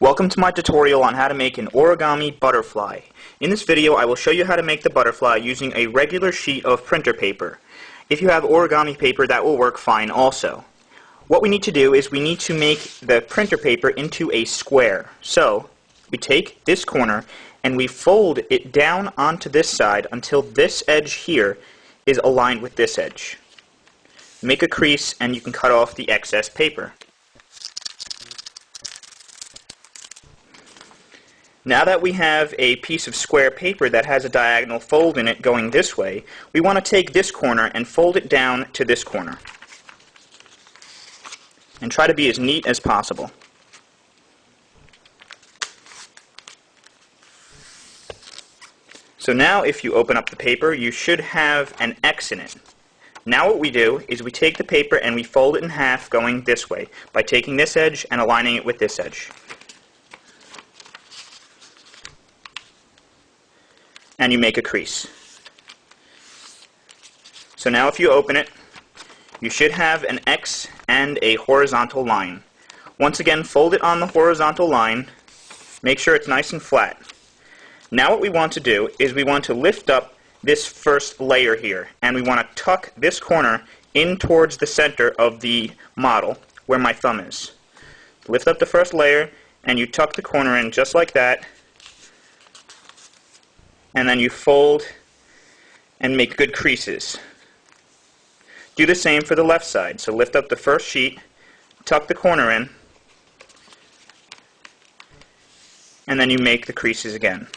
Welcome to my tutorial on how to make an origami butterfly. In this video I will show you how to make the butterfly using a regular sheet of printer paper. If you have origami paper, that will work fine also. What we need to do is we need to make the printer paper into a square. So we take this corner and we fold it down onto this side until this edge here is aligned with this edge. Make a crease and you can cut off the excess paper. Now that we have a piece of square paper that has a diagonal fold in it going this way, we want to take this corner and fold it down to this corner. And try to be as neat as possible. So now if you open up the paper, you should have an X in it. Now what we do is we take the paper and we fold it in half going this way by taking this edge and aligning it with this edge. And you make a crease. So now if you open it, you should have an X and a horizontal line. Once again, fold it on the horizontal line. Make sure it's nice and flat. Now what we want to do is we want to lift up this first layer here, and we want to tuck this corner in towards the center of the model where my thumb is. Lift up the first layer and you tuck the corner in just like that, and then you fold and make good creases. Do the same for the left side. So lift up the first sheet, tuck the corner in, and then you make the creases again.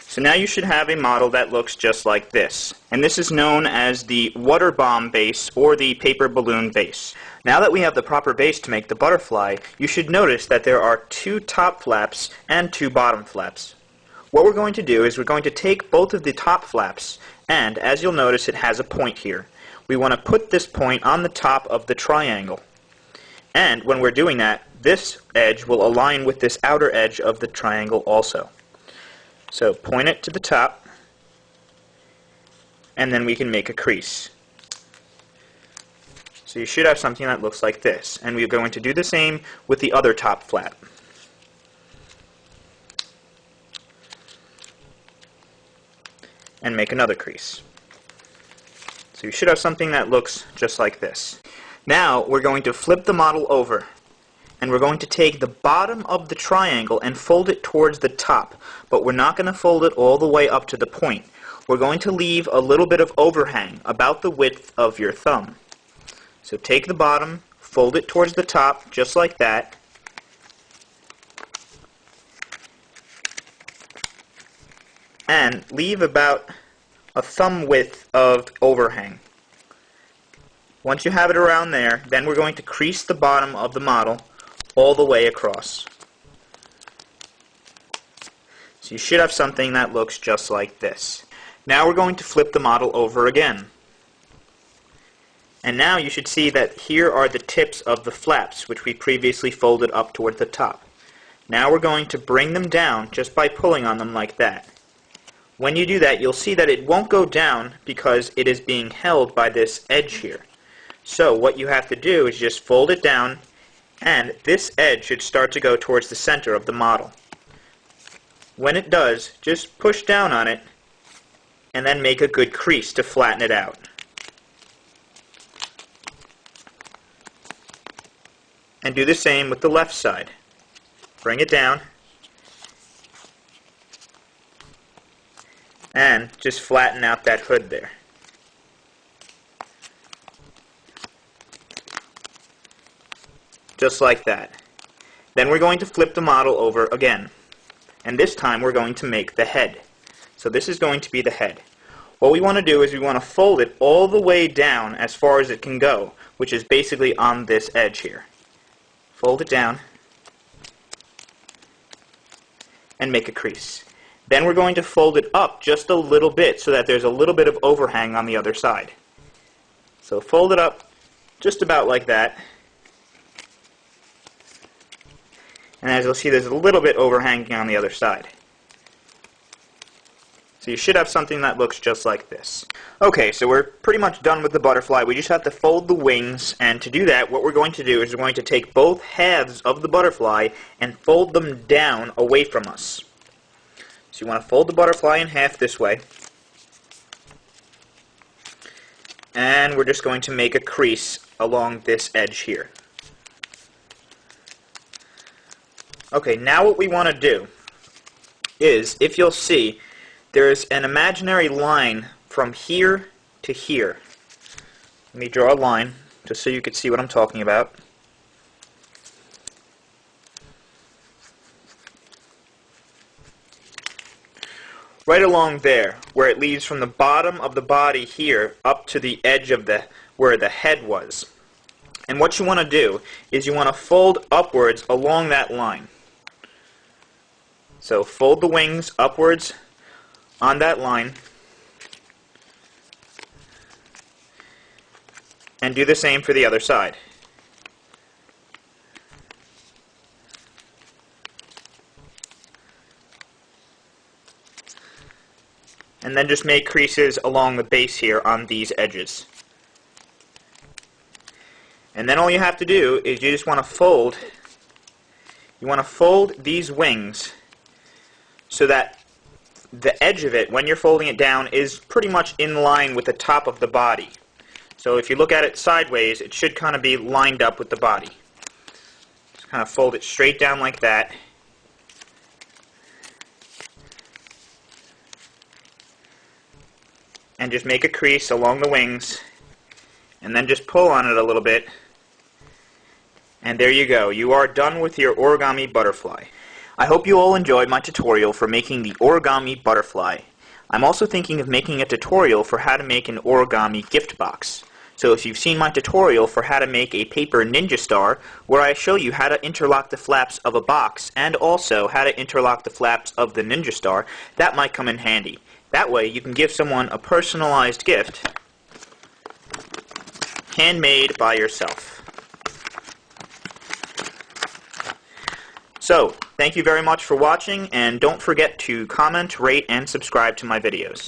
So now you should have a model that looks just like this. And this is known as the water bomb base or the paper balloon base. Now that we have the proper base to make the butterfly, you should notice that there are 2 top flaps and 2 bottom flaps. What we're going to do is we're going to take both of the top flaps, and as you'll notice it has a point here. We want to put this point on the top of the triangle. And when we're doing that, this edge will align with this outer edge of the triangle also. So point it to the top, and then we can make a crease. So you should have something that looks like this. And we're going to do the same with the other top flap. And make another crease. So you should have something that looks just like this. Now we're going to flip the model over. And we're going to take the bottom of the triangle and fold it towards the top, but we're not going to fold it all the way up to the point. We're going to leave a little bit of overhang, about the width of your thumb. So take the bottom, fold it towards the top, just like that, and leave about a thumb width of overhang. Once you have it around there, then we're going to crease the bottom of the model all the way across. So you should have something that looks just like this. Now we're going to flip the model over again. And now you should see that here are the tips of the flaps, which we previously folded up toward the top. Now we're going to bring them down just by pulling on them like that. When you do that, you'll see that it won't go down because it is being held by this edge here. So what you have to do is just fold it down, and this edge should start to go towards the center of the model. When it does, just push down on it and then make a good crease to flatten it out. And do the same with the left side. Bring it down and just flatten out that hood there. Just like that. Then we're going to flip the model over again. And this time we're going to make the head. So this is going to be the head. What we want to do is we want to fold it all the way down as far as it can go, which is basically on this edge here. Fold it down and make a crease. Then we're going to fold it up just a little bit so that there's a little bit of overhang on the other side. So fold it up just about like that. And as you'll see, there's a little bit overhanging on the other side. So you should have something that looks just like this. Okay, so we're pretty much done with the butterfly. We just have to fold the wings, and to do that, what we're going to do is we're going to take both halves of the butterfly and fold them down away from us. So you want to fold the butterfly in half this way. And we're just going to make a crease along this edge here. Okay, now what we want to do is, if you'll see, there's an imaginary line from here to here. Let me draw a line, just so you can see what I'm talking about. Right along there, where it leads from the bottom of the body here up to the edge of where the head was. And what you want to do is you want to fold upwards along that line. So fold the wings upwards on that line, and do the same for the other side. And then just make creases along the base here on these edges. And then all you have to do is you just want to fold these wings so that the edge of it, when you're folding it down, is pretty much in line with the top of the body. So if you look at it sideways, it should kind of be lined up with the body. Just kind of fold it straight down like that. And just make a crease along the wings, and then just pull on it a little bit, and there you go. You are done with your origami butterfly. I hope you all enjoyed my tutorial for making the origami butterfly. I'm also thinking of making a tutorial for how to make an origami gift box. So if you've seen my tutorial for how to make a paper ninja star, where I show you how to interlock the flaps of a box and also how to interlock the flaps of the ninja star, that might come in handy. That way you can give someone a personalized gift, handmade by yourself. So, thank you very much for watching, and don't forget to comment, rate, and subscribe to my videos.